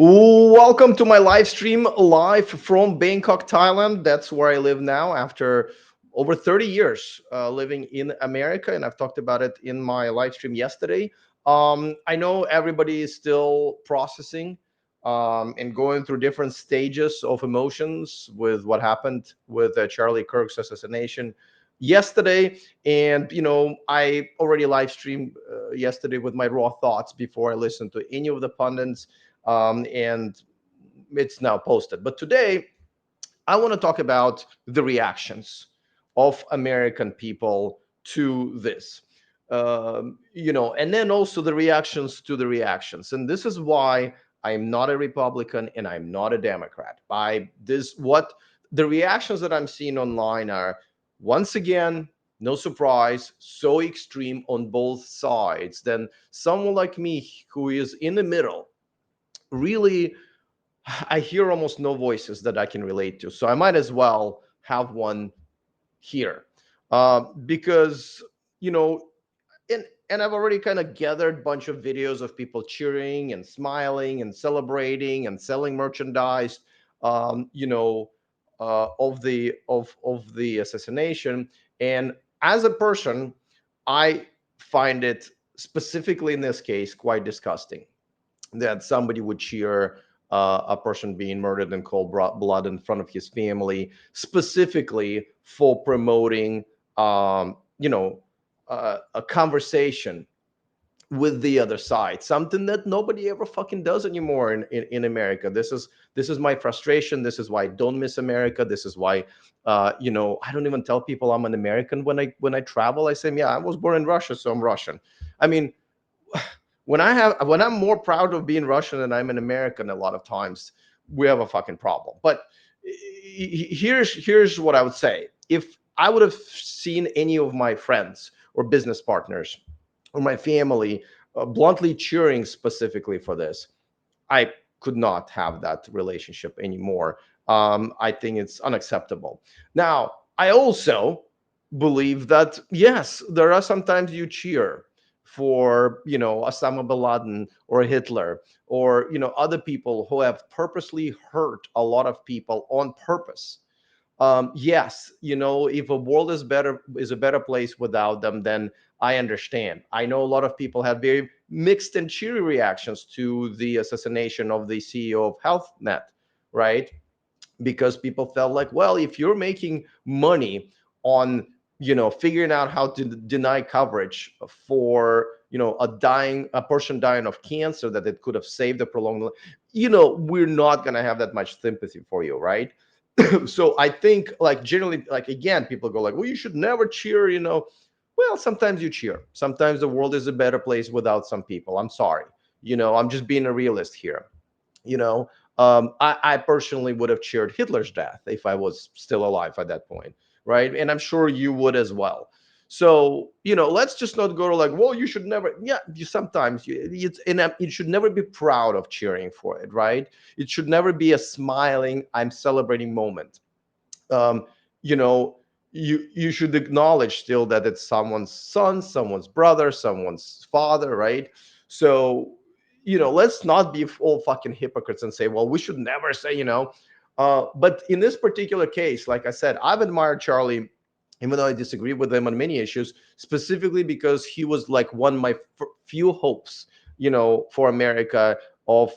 Welcome to my live stream live from Bangkok, Thailand. That's where I live now after over 30 years living in America. And I've talked about it in my live stream yesterday. I know everybody is still processing and going through different stages of emotions with what happened with Charlie Kirk's assassination yesterday. And, I already live streamed yesterday with my raw thoughts before I listened to any of the pundits, and it's now posted. But today, I want to talk about the reactions of American people to this. And then also the reactions to the reactions. And this is why I'm not a Republican and I'm not a Democrat. By this, what the reactions that I'm seeing online are, once again, no surprise, so extreme on both sides. Then someone like me who is in the middle really, I hear almost no voices that I can relate to. So I might as well have one here, because you know, and I've already kind of gathered a bunch of videos of people cheering and smiling and celebrating and selling merchandise, of the assassination. And as a person, I find it, specifically in this case, quite disgusting that somebody would cheer a person being murdered in cold blood in front of his family, specifically for promoting, a conversation with the other side, something that nobody ever fucking does anymore in America. This is my frustration. This is why I don't miss America. This is why, I don't even tell people I'm an American when I travel. I say, yeah, I was born in Russia, so I'm Russian. I mean, when I'm more proud of being Russian than I'm an American, a lot of times we have a fucking problem. But here's what I would say. If I would have seen any of my friends or business partners or my family bluntly cheering specifically for this, I could not have that relationship anymore. I think it's unacceptable. Now, I also believe that yes, there are sometimes you cheer for, Osama bin Laden or Hitler or, other people who have purposely hurt a lot of people on purpose. Yes, if a world is a better place without them, then I understand. I know a lot of people have very mixed and cheery reactions to the assassination of the CEO of HealthNet, right? Because people felt like, well, if you're making money on, figuring out how to deny coverage for, a person dying of cancer that it could have saved a prolonged life, we're not going to have that much sympathy for you, right? So I think, like, generally, like, again, people go like, well, you should never cheer, well, sometimes you cheer. Sometimes the world is a better place without some people. I'm sorry. I'm just being a realist here. you know I personally would have cheered Hitler's death if I was still alive at that point, right? And I'm sure you would as well. So, let's just not go to like, well, you should never. Yeah, sometimes you should never be proud of cheering for it, right? It should never be a smiling, I'm celebrating moment. um, you know, you should acknowledge still that it's someone's son, someone's brother, someone's father, right? So, let's not be all fucking hypocrites and say, well, we should never say, but in this particular case, like I said, I've admired Charlie, even though I disagree with him on many issues, specifically because he was like one of my few hopes, for America, of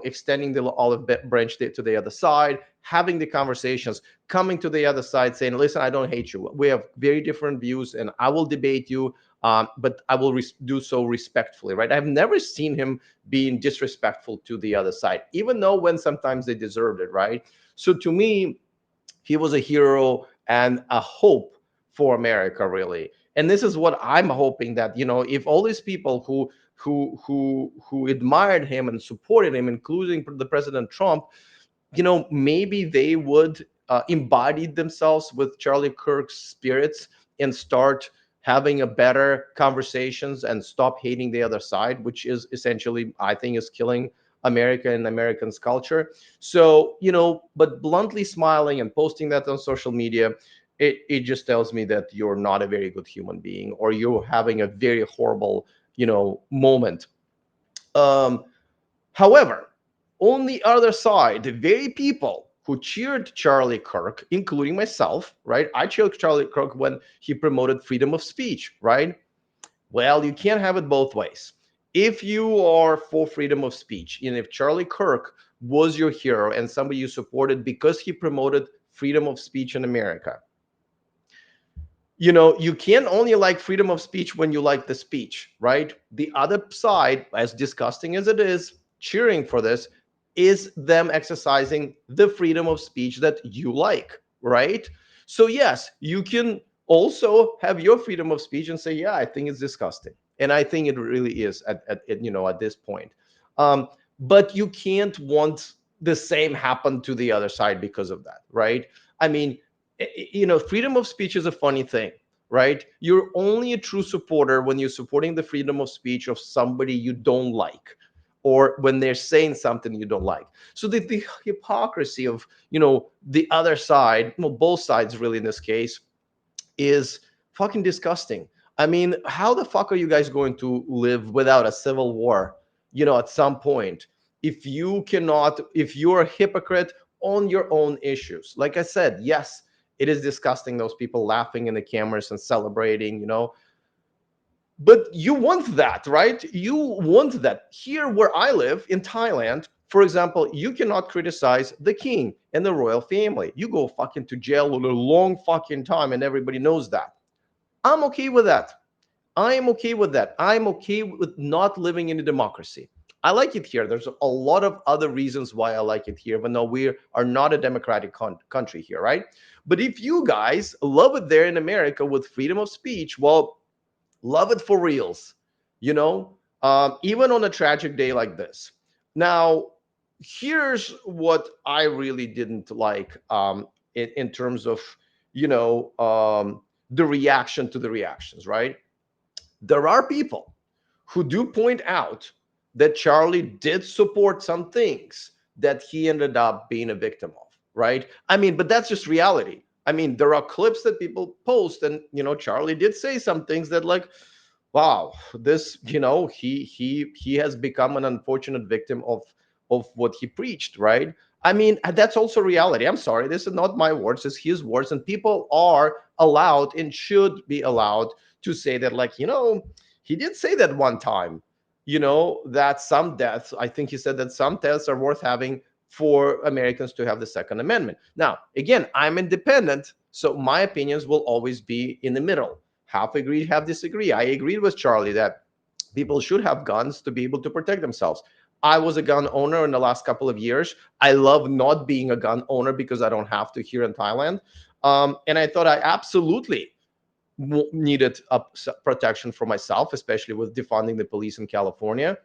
extending the olive branch to the other side, having the conversations, coming to the other side, saying, listen, I don't hate you, we have very different views and I will debate you, but I will do so respectfully, right? I've never seen him being disrespectful to the other side, even though when sometimes they deserved it, right? So to me, he was a hero and a hope for America, really. And this is what I'm hoping, that, if all these people who admired him and supported him, including the President Trump, maybe they would embody themselves with Charlie Kirk's spirits and start having a better conversations and stop hating the other side, which is essentially, I think, is killing America and Americans' culture. So, but bluntly smiling and posting that on social media, it just tells me that you're not a very good human being, or you're having a very horrible, moment. Um, However, On the other side, the very people who cheered Charlie Kirk, including myself, right? I cheered Charlie Kirk when he promoted freedom of speech, right? Well, you can't have it both ways. If you are for freedom of speech, and if Charlie Kirk was your hero and somebody you supported because he promoted freedom of speech in America, you can't only like freedom of speech when you like the speech, right? The other side, as disgusting as it is, cheering for this, is them exercising the freedom of speech that you like, right? So yes, you can also have your freedom of speech and say, yeah, I think it's disgusting, and I think it really is at this point. um, but you can't want the same happen to the other side because of that, right? I mean, freedom of speech is a funny thing, right? You're only a true supporter when you're supporting the freedom of speech of somebody you don't like, or when they're saying something you don't like. So the hypocrisy of, the other side, well, both sides really in this case, is fucking disgusting. I mean, how the fuck are you guys going to live without a civil war, at some point, if you're a hypocrite on your own issues? Like I said, yes, it is disgusting, those people laughing in the cameras and celebrating, but you want that, right? You want that. Here where I live in Thailand, for example, you cannot criticize the king and the royal family. You go fucking to jail with a long fucking time, and everybody knows that. I'm okay with that. I am okay with that. I'm okay with not living in a democracy. I like it here. There's a lot of other reasons why I like it here, but no, we are not a democratic country here, right? But if you guys love it there in America with freedom of speech, well, love it for reals, even on a tragic day like this. Now, here's what I really didn't like, in terms of, the reaction to the reactions, right? There are people who do point out that Charlie did support some things that he ended up being a victim of, right? I mean, but that's just reality. I mean, there are clips that people post, and Charlie did say some things that, like, wow, this, he has become an unfortunate victim of what he preached, right? I mean, that's also reality. I'm sorry, this is not my words, it's his words, and people are allowed and should be allowed to say that, like, he did say that one time, that some deaths, I think he said that some deaths are worth having for Americans to have the Second Amendment. Now, again, I'm independent, so my opinions will always be in the middle. Half agree, half disagree. I agreed with Charlie that people should have guns to be able to protect themselves. I was a gun owner in the last couple of years. I love not being a gun owner because I don't have to here in Thailand. And I thought I absolutely needed protection for myself, especially with defunding the police in California.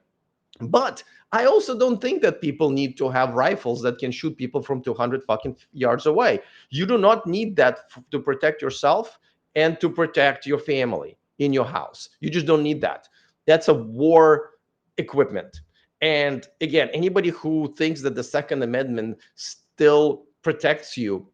But I also don't think that people need to have rifles that can shoot people from 200 fucking yards away. You do not need that to protect yourself and to protect your family in your house. You just don't need that. That's a war equipment. And again, anybody who thinks that the Second Amendment still protects you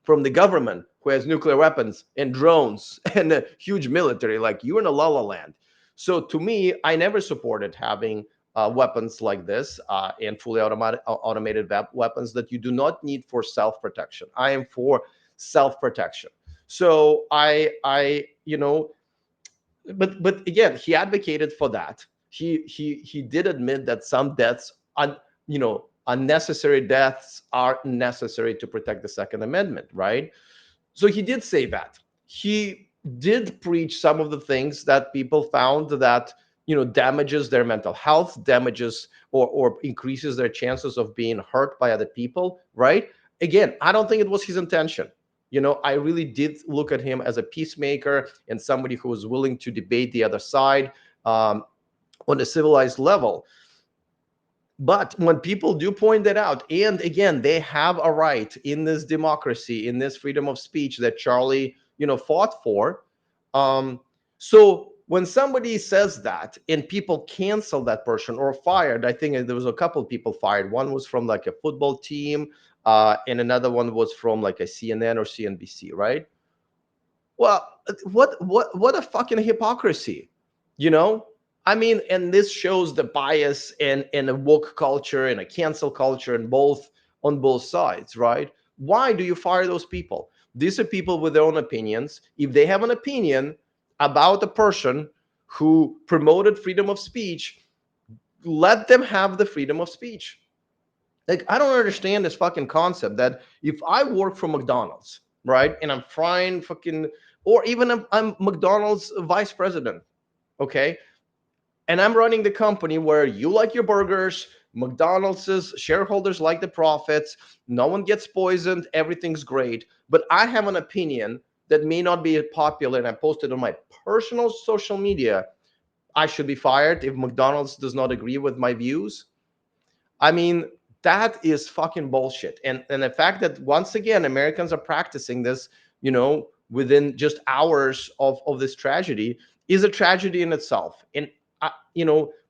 from the government, who has nuclear weapons and drones and a huge military, like, you're in a la la land. So to me, I never supported having weapons like this, and fully automated weapons that you do not need for self-protection. I am for self-protection. So but again, he advocated for that. He did admit that some deaths, unnecessary deaths, are necessary to protect the Second Amendment, right? So he did say that. He did preach some of the things that people found that, damages their mental health, damages or increases their chances of being hurt by other people, right? Again, I don't think it was his intention. I really did look at him as a peacemaker and somebody who was willing to debate the other side, on a civilized level. But when people do point that out, and again, they have a right in this democracy, in this freedom of speech that Charlie, fought for. So when somebody says that and people cancel that person or fired, I think there was a couple of people fired. One was from like a football team, and another one was from like a CNN or CNBC, right? Well, what a fucking hypocrisy, you know? I mean, and this shows the bias in a woke culture and a cancel culture and both on both sides, right? Why do you fire those people? These are people with their own opinions. If they have an opinion about a person who promoted freedom of speech, let them have the freedom of speech. Like, I don't understand this fucking concept that if I work for McDonald's, right, and I'm frying fucking, or even I'm McDonald's vice president, okay, and I'm running the company where you like your burgers, McDonald's shareholders like the profits, no one gets poisoned, everything's great, but I have an opinion that may not be popular and I posted on my personal social media, I should be fired if McDonald's does not agree with my views. I mean, that is fucking bullshit. And the fact that once again Americans are practicing this, within just hours of this tragedy is a tragedy in itself. And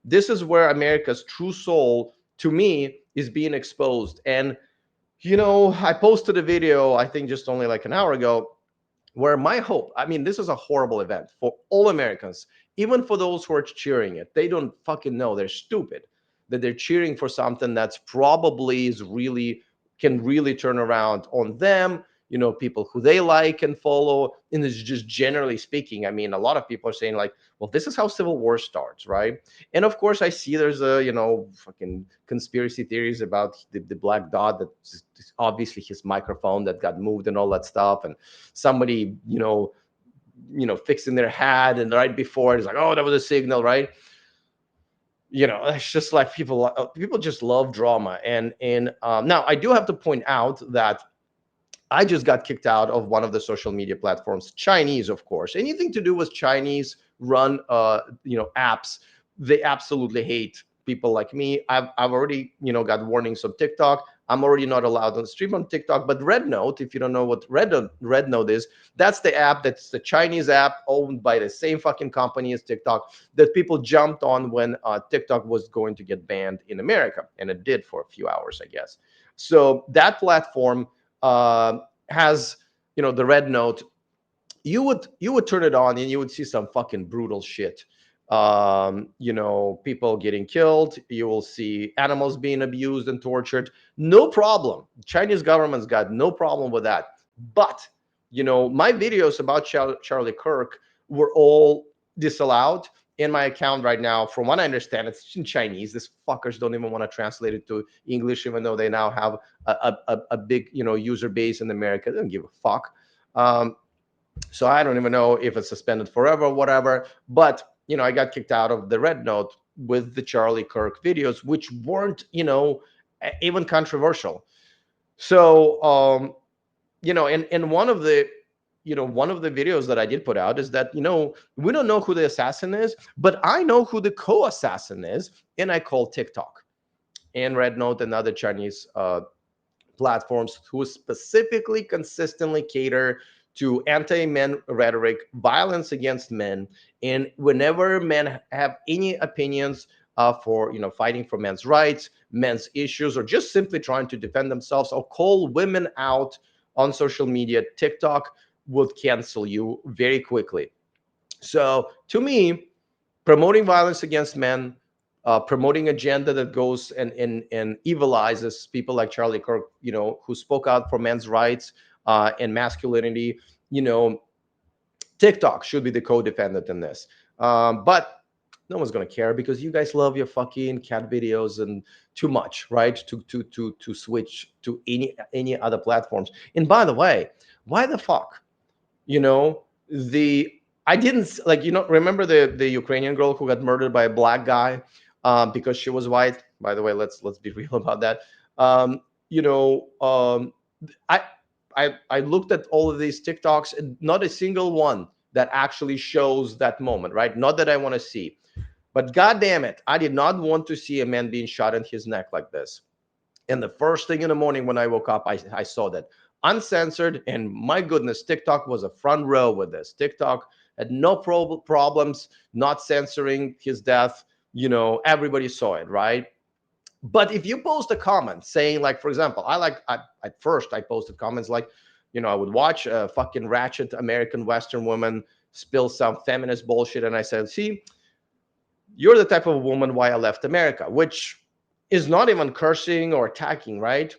this is where America's true soul, to me, is being exposed. And I posted a video, I think just only like an hour ago, where my hope, I mean, this is a horrible event for all Americans, even for those who are cheering it. They don't fucking know, they're stupid that they're cheering for something that's probably is really can really turn around on them, people who they like and follow. And it's just generally speaking, I mean, a lot of people are saying like, well, this is how civil war starts, right? And of course I see there's a fucking conspiracy theories about the black dot, that obviously his microphone that got moved and all that stuff, and somebody fixing their hat, and right before it's like, oh, that was a signal, right? It's just like people just love drama. And now I do have to point out that I just got kicked out of one of the social media platforms, Chinese, of course. Anything to do with Chinese run apps, they absolutely hate people like me. I've already got warnings on TikTok. I'm already not allowed to stream on TikTok. But Red Note, if you don't know what Red Note is, that's the app, that's the Chinese app owned by the same fucking company as TikTok, that people jumped on when TikTok was going to get banned in America, and it did for a few hours, I guess. So that platform has the Red Note. You would turn it on and you would see some fucking brutal shit. People getting killed. You will see animals being abused and tortured. No problem. Chinese government's got no problem with that. But my videos about Charlie Kirk were all disallowed in my account right now. From what I understand, it's in Chinese. These fuckers don't even want to translate it to English, even though they now have a big user base in America. They don't give a fuck. So I don't even know if it's suspended forever or whatever. But I got kicked out of the Red Note with the Charlie Kirk videos, which weren't even controversial. So and one of the videos that I did put out is that we don't know who the assassin is, but I know who the co-assassin is, and I call TikTok and Red Note and other Chinese platforms who specifically consistently cater to anti-men rhetoric, violence against men, and whenever men have any opinions for fighting for men's rights, men's issues, or just simply trying to defend themselves or call women out on social media, TikTok will cancel you very quickly. So to me, promoting violence against men, promoting agenda that goes and evilizes people like Charlie Kirk, who spoke out for men's rights and masculinity, TikTok should be the co-defendant in this. But no one's gonna care because you guys love your fucking cat videos and too much, right? To switch to any other platforms. And by the way, why the fuck? The I didn't like remember the Ukrainian girl who got murdered by a black guy because she was white. By the way, let's be real about that. Um, you know, um, I I looked at all of these TikToks, and not a single one that actually shows that moment, right? Not that I want to see, but god damn it, I did not want to see a man being shot in his neck like this. And the first thing in the morning when I woke up, I saw that uncensored. And my goodness, TikTok was a front row with this. TikTok had no problems not censoring his death. Everybody saw it, right? But if you post a comment saying, like, for example, at first I posted comments like, I would watch a fucking ratchet American Western woman spill some feminist bullshit. And I said, see, you're the type of woman why I left America, which is not even cursing or attacking, right?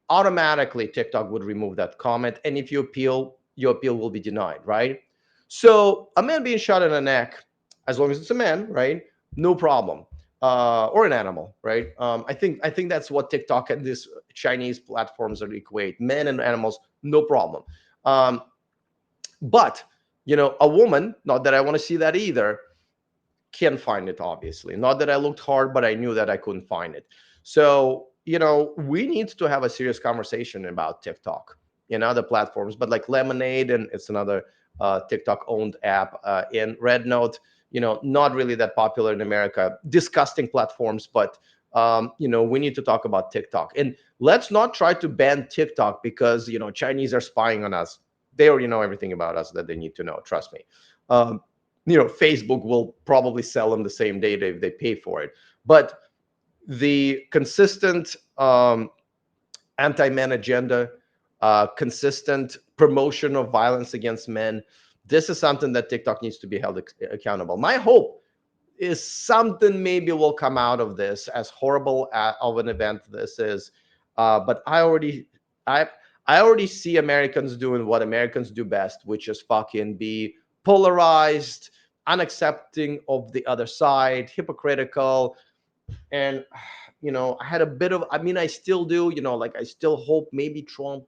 Automatically TikTok would remove that comment. And if you appeal, your appeal will be denied, right? So a man being shot in the neck, as long as it's a man, right? No problem. Or an animal, right? I think that's what TikTok and these Chinese platforms are equate. Men and animals, no problem. Um, but a woman, not that I want to see that either, can't find it, obviously. Not that I looked hard, but I knew that I couldn't find it. So, we need to have a serious conversation about TikTok and other platforms, but like Lemonade, and it's another TikTok owned app, in Red Note, not really that popular in America, disgusting platforms, but we need to talk about TikTok. And let's not try to ban TikTok because, Chinese are spying on us. They already know everything about us that they need to know. Trust me. Facebook will probably sell them the same day if they pay for it. But the consistent anti-men agenda, consistent promotion of violence against men, this is something that TikTok needs to be held accountable. My hope is something maybe will come out of this, as horrible of an event this is. But I I already see Americans doing what Americans do best, which is fucking be polarized, unaccepting of the other side, hypocritical. And I had a bit of, I mean, I still do, like I still hope maybe Trump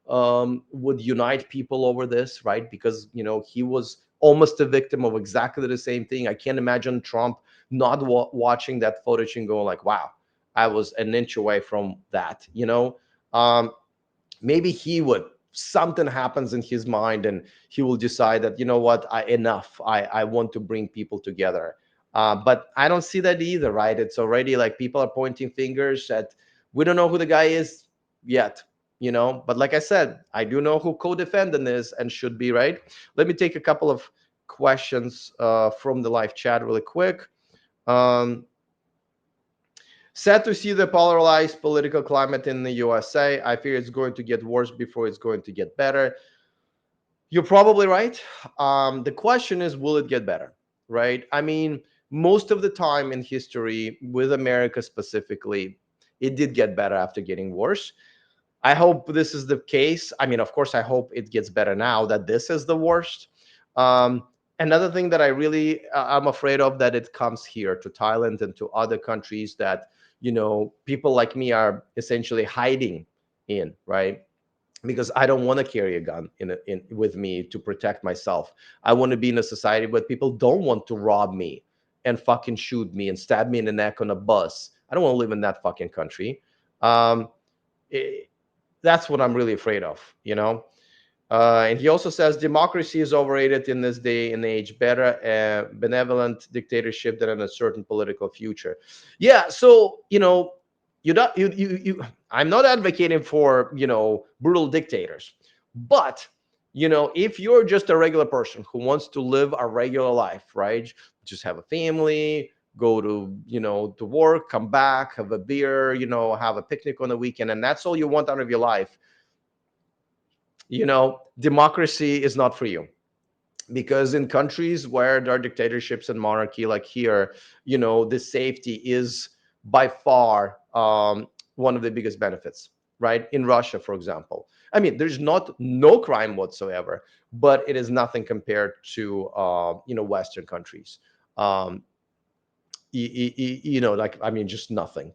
would unite people over this, right? Because he was almost a victim of exactly the same thing. I can't imagine Trump not watching that footage and going like, wow, I was an inch away from that. um, Maybe he would, something happens in his mind and he will decide that, what, enough, I want to bring people together. But I don't see that either, right? It's already like people are pointing fingers at, we don't know who the guy is yet. But like I said, I do know who co-defendant is and should be, right? Let me take a couple of questions from the live chat really quick. um, Sad to see the polarized political climate in the USA. I fear it's going to get worse before it's going to get better. You're probably right. The question is, will it get better? Right? I mean, most of the time in history, with America specifically, it did get better after getting worse. I hope this is the case. I mean, of course, I hope it gets better now that this is the worst. Um, Another thing that I really, I'm afraid of, that it comes here to Thailand and to other countries that people like me are essentially hiding in, right? Because I don't want to carry a gun in with me to protect myself. I want to be in a society where people don't want to rob me and fucking shoot me and stab me in the neck on a bus. I don't want to live in that fucking country. Um, it, that's what I'm really afraid of, and he also says democracy is overrated in this day and age. Better a benevolent dictatorship than an uncertain political future. Yeah, so you not you. I'm not advocating for brutal dictators, but if you're just a regular person who wants to live a regular life, right? Just have a family, go to work, come back, have a beer, have a picnic on the weekend, and that's all you want out of your life. Democracy is not for you, because in countries where there are dictatorships and monarchy like here, the safety is by far one of the biggest benefits, right? In Russia, for example, I mean, there's not no crime whatsoever, but it is nothing compared to Western countries. um, like, I mean, just nothing.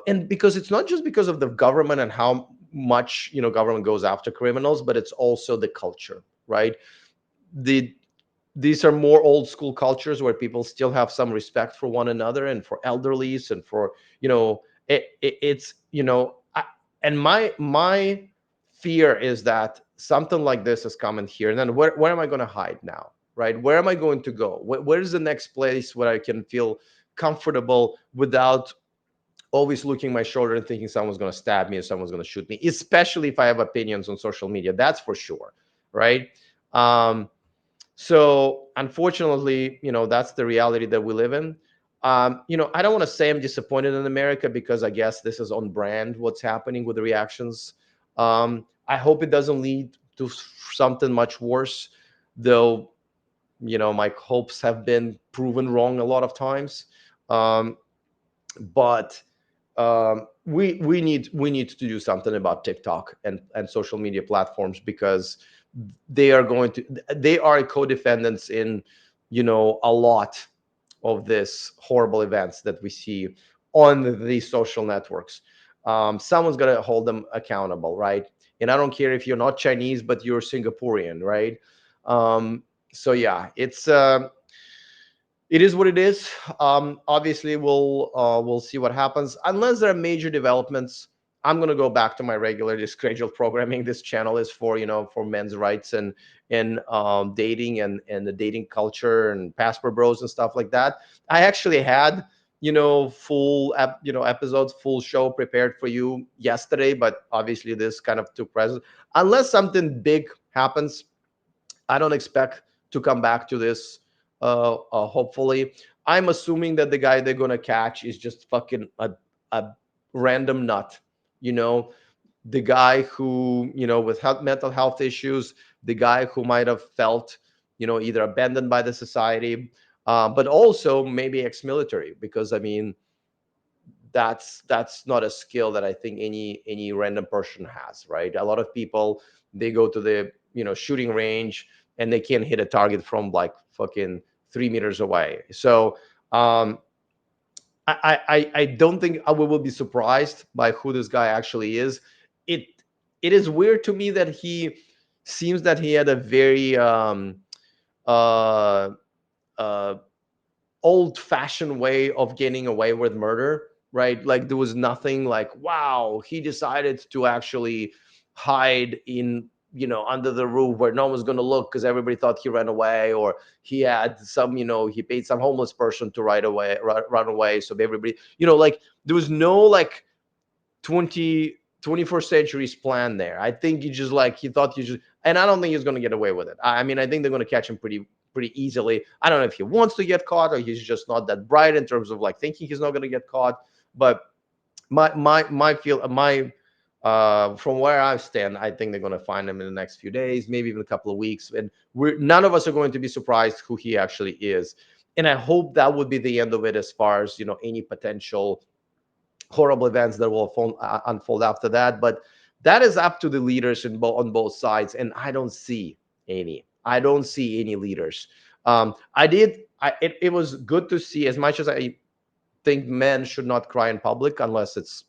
And because it's not just because of the government and how much government goes after criminals, but it's also the culture, right? the These are more old school cultures where people still have some respect for one another and for elderlies and for it's and my fear is that something like this is coming here, and then where am I going to hide now, right? Where am I going to go? Where's the next place where I can feel comfortable without always looking my shoulder and thinking someone's going to stab me or someone's going to shoot me, especially if I have opinions on social media? That's for sure, right? um so unfortunately, that's the reality that we live in. I don't want to say I'm disappointed in America, because I guess this is on brand what's happening with the reactions. I hope it doesn't lead to something much worse, though. My hopes have been proven wrong a lot of times. um, but we need to do something about TikTok and social media platforms, because they are co-defendants in a lot of this horrible events that we see on these social networks. Someone's got to hold them accountable, right? And I don't care if you're not Chinese, but you're Singaporean, right? um, so yeah, it is what it is. Obviously, we'll see what happens. Unless there are major developments, I'm gonna go back to my regularly scheduled programming. This channel is for for men's rights and dating and the dating culture and passport bros and stuff like that. I actually had episodes, full show prepared for you yesterday, but obviously this kind of took precedence. Unless something big happens, I don't expect to come back to this. Hopefully, I'm assuming that the guy they're gonna catch is just fucking a random nut. You know, the guy who with mental health issues, the guy who might have felt either abandoned by the society, but also maybe ex-military, because I mean that's not a skill that I think any random person has, right? A lot of people, they go to the shooting range and they can't hit a target from like fucking 3 meters away. So um, I don't think we will be surprised by who this guy actually is. It it is weird to me that he seems that he had a very uh, uh, old fashioned way of getting away with murder, right? Like there was nothing like, wow, he decided to actually hide in, under the roof where no one's going to look because everybody thought he ran away, or he had some, he paid some homeless person to run away. So everybody, like there was no like 21st century's plan there. I think he just like he thought you just, and I don't think he's going to get away with it. I mean, I think they're going to catch him pretty easily. I don't know if he wants to get caught or he's just not that bright in terms of like thinking he's not going to get caught. But my feel my from where I stand, I think they're going to find him in the next few days, maybe even a couple of weeks, and we're none of us are going to be surprised who he actually is. And I hope that would be the end of it as far as any potential horrible events that will unfold after that. But that is up to the leaders on both sides, and I don't see any. I don't see any leaders. It was good to see. As much as I think men should not cry in public unless it's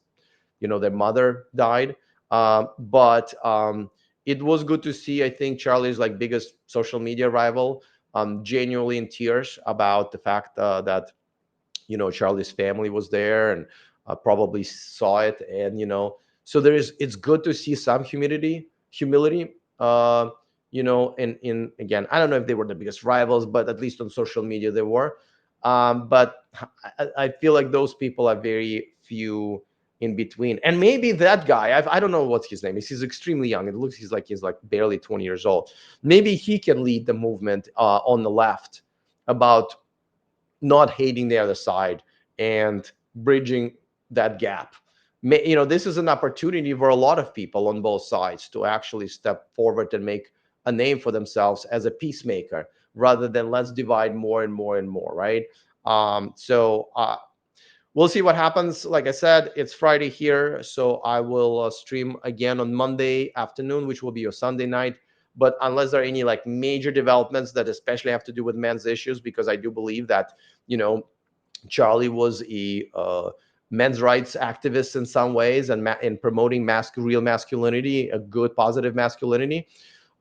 their mother died, but it was good to see. I think Charlie's like biggest social media rival genuinely in tears about the fact that Charlie's family was there and probably saw it, and so it's good to see some humility. In again, I don't know if they were the biggest rivals, but at least on social media they were. But I feel like those people are very few in between, and maybe that guy, I don't know what's his name. He's extremely young. It looks he's like barely 20 years old. Maybe he can lead the movement on the left about not hating the other side and bridging that gap. This is an opportunity for a lot of people on both sides to actually step forward and make a name for themselves as a peacemaker, rather than let's divide more and more and more, right? So we'll see what happens. Like I said, it's Friday here, so I will stream again on Monday afternoon, which will be your Sunday night. But unless there are any like major developments that especially have to do with men's issues, because I do believe that you know Charlie was a men's rights activist in some ways, and in promoting real masculinity, a good positive masculinity.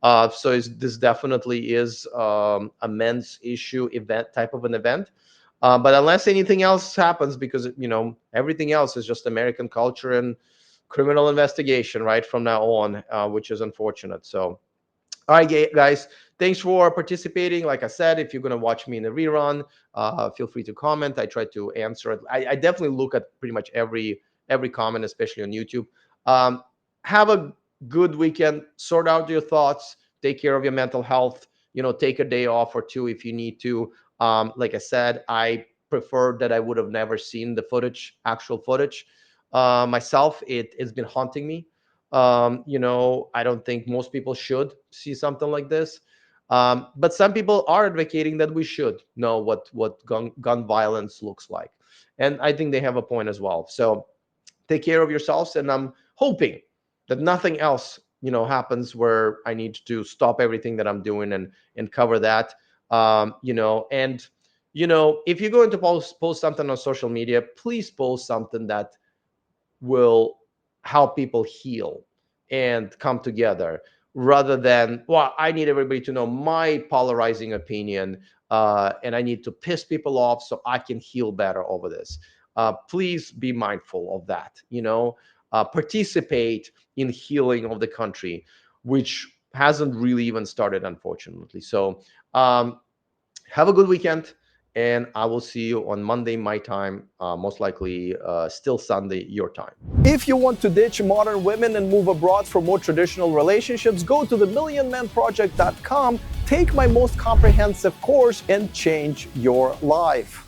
So this definitely is a men's issue event type of an event. But unless anything else happens, because everything else is just American culture and criminal investigation right from now on, which is unfortunate. So all right, guys, thanks for participating. Like I said, if you're going to watch me in the rerun, feel free to comment. I try to answer it. I definitely look at pretty much every comment, especially on YouTube. Um, have a good weekend. Sort out your thoughts. Take care of your mental health. Take a day off or two if you need to. Like I said, I prefer that I would have never seen the actual footage myself. It's been haunting me. I don't think most people should see something like this. But some people are advocating that we should know what gun violence looks like, and I think they have a point as well. So take care of yourselves, and I'm hoping that nothing else happens where I need to stop everything that I'm doing and cover that. And if you're going to post something on social media, please post something that will help people heal and come together, rather than, well, I need everybody to know my polarizing opinion, and I need to piss people off so I can heal better over this. Please be mindful of that. Participate in healing of the country, which hasn't really even started, unfortunately. So have a good weekend, and I will see you on Monday, my time, most likely still Sunday, your time. If you want to ditch modern women and move abroad for more traditional relationships, go to themillionmanproject.com, take my most comprehensive course, and change your life.